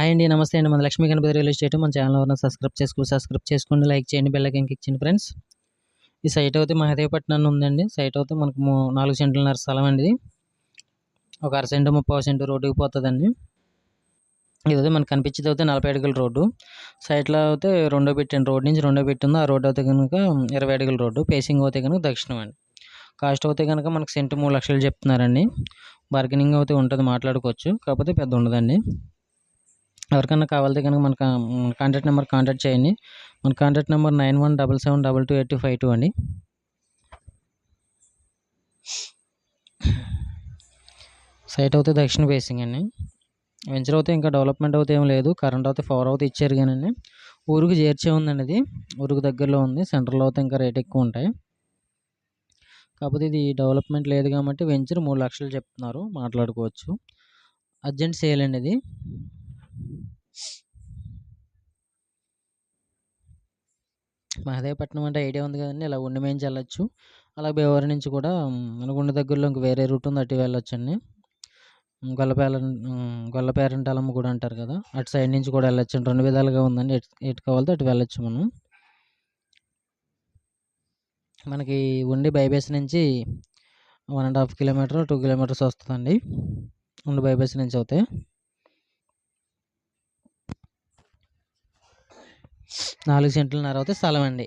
Hi అండి. నమస్తే అండి. మన లక్ష్మీ గణపతి రియల్ ఎస్టేట్ మన ఛానల్ ఎవరైనా సబ్స్క్రైబ్ చేసుకోండి, లైక్ చేయండి, బెల్ ఐకాన్ క్లిక్ చేయండి ఫ్రెండ్స్. ఈ సైట్ అయితే మహదేవపట్నంలో ఉందండి. సైట్ అయితే మనకు 4 సెంట్లన్నర స్థలం అండి. ఒక అర సెంటు 30 సెంటు రోడ్డుకి పోతుందండి. ఇదైతే మనకు కనిపించేది అయితే 40 అడుగుల రోడ్డు. సైట్లో అయితే రెండో పెట్టండి, రోడ్ నుంచి రెండో పెట్టి ఉంది. ఆ రోడ్డు అయితే కనుక 20 అడుగుల రోడ్డు. పేసింగ్ అయితే కనుక దక్షిణం అండి. కాస్ట్ అయితే కనుక మనకు సెంటు 3 లక్షలు చెప్తున్నారండి. బార్గెనింగ్ అయితే ఉంటుంది, మాట్లాడుకోవచ్చు, కాకపోతే పెద్ద ఉండదండి. ఎవరికన్నా కావాలితే కనుక మన కాంటాక్ట్ నెంబర్ కాంటాక్ట్ చేయండి. మన కాంటాక్ట్ నెంబర్ 9177728252 అండి. సైట్ అయితే దక్షిణ ఫేసింగ్ అండి. వెంచర్ అయితే ఇంకా డెవలప్మెంట్ అయితే ఏం లేదు. కరెంట్ అయితే 4 అయితే ఇచ్చారు కానీ ఊరికి చేర్చే ఉందండి. ఇది ఊరికి దగ్గరలో ఉంది. సెంటర్లో అయితే ఇంకా రేట్ ఎక్కువ ఉంటాయి. కాకపోతే ఇది డెవలప్మెంట్ లేదు కాబట్టి వెంచర్ 3 లక్షలు చెప్తున్నారు, మాట్లాడుకోవచ్చు. అర్జెంట్ సేల్ అండి ఇది. మహదేవపట్నం అంటే ఐడియా ఉంది కదండి. ఇలా ఉండి మేంచి వెళ్ళొచ్చు. అలా భీమవరం నుంచి కూడా మనగుండ దగ్గరలో ఇంక వేరే రూట్ ఉంది, అటు వెళ్ళొచ్చండి. గొల్లపేరంటాలమ్మ కూడా అంటారు కదా, అటు సైడ్ నుంచి కూడా వెళ్ళొచ్చు. 2 విధాలుగా ఉందండి. ఎటు కావాలితే అటు వెళ్ళొచ్చు మనం. మనకి ఉండి బైపాస్ నుంచి 1.5 కిలోమీటర్ 2 కిలోమీటర్స్ వస్తుందండి. ఉండి బైపాస్ నుంచి అవుతే 4 సెంట్లన్నర అవుతే స్థలం అండి.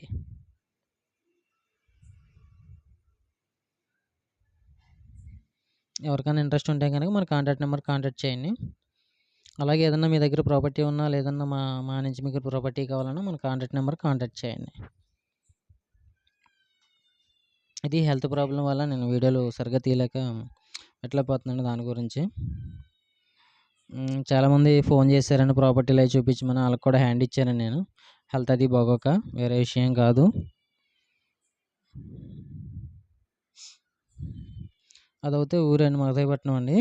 ఎవరికైనా ఇంట్రెస్ట్ ఉంటే కనుక మన కాంటాక్ట్ నెంబర్ కాంటాక్ట్ చేయండి. అలాగే ఏదన్నా మీ దగ్గర ప్రాపర్టీ ఉన్నా, లేదన్నా మా నుంచి మీకు ప్రాపర్టీ కావాలన్నా మన కాంటాక్ట్ నెంబర్ కాంటాక్ట్ చేయండి. ఇది హెల్త్ ప్రాబ్లం వల్ల నేను వీడియోలు సరిగ్గా తీయలేక పోతున్నాను. దాని గురించి చాలామంది ఫోన్ చేశారండి, ప్రాపర్టీలు అవి చూపించమని. వాళ్ళకి కూడా హ్యాండ్ ఇచ్చానండి నేను, హెల్త్ అది బాగోక, వేరే విషయం కాదు. అదవుతే ఊరండి, మహదేవపట్నం అండి.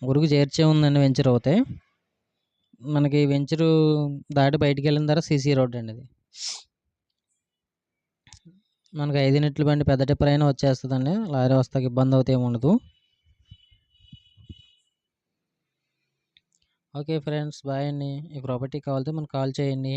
ఊరికి చేర్చే ఉందండి వెంచర్ అవుతే. మనకి వెంచరు దాటి బయటికి వెళ్ళిన తర్వాత సీసీ రోడ్ అండి. అది మనకి 5 యూనిట్ల బండి పెద్ద టిప్పర్ అయినా వచ్చేస్తుందండి. లారీ వస్తాకి ఇబ్బంది అవుతే ఏమి ఉండదు. ఓకే ఫ్రెండ్స్, బాయ్ అండి. ఈ ప్రాపర్టీ కావాలితే మనకు కాల్ చేయండి.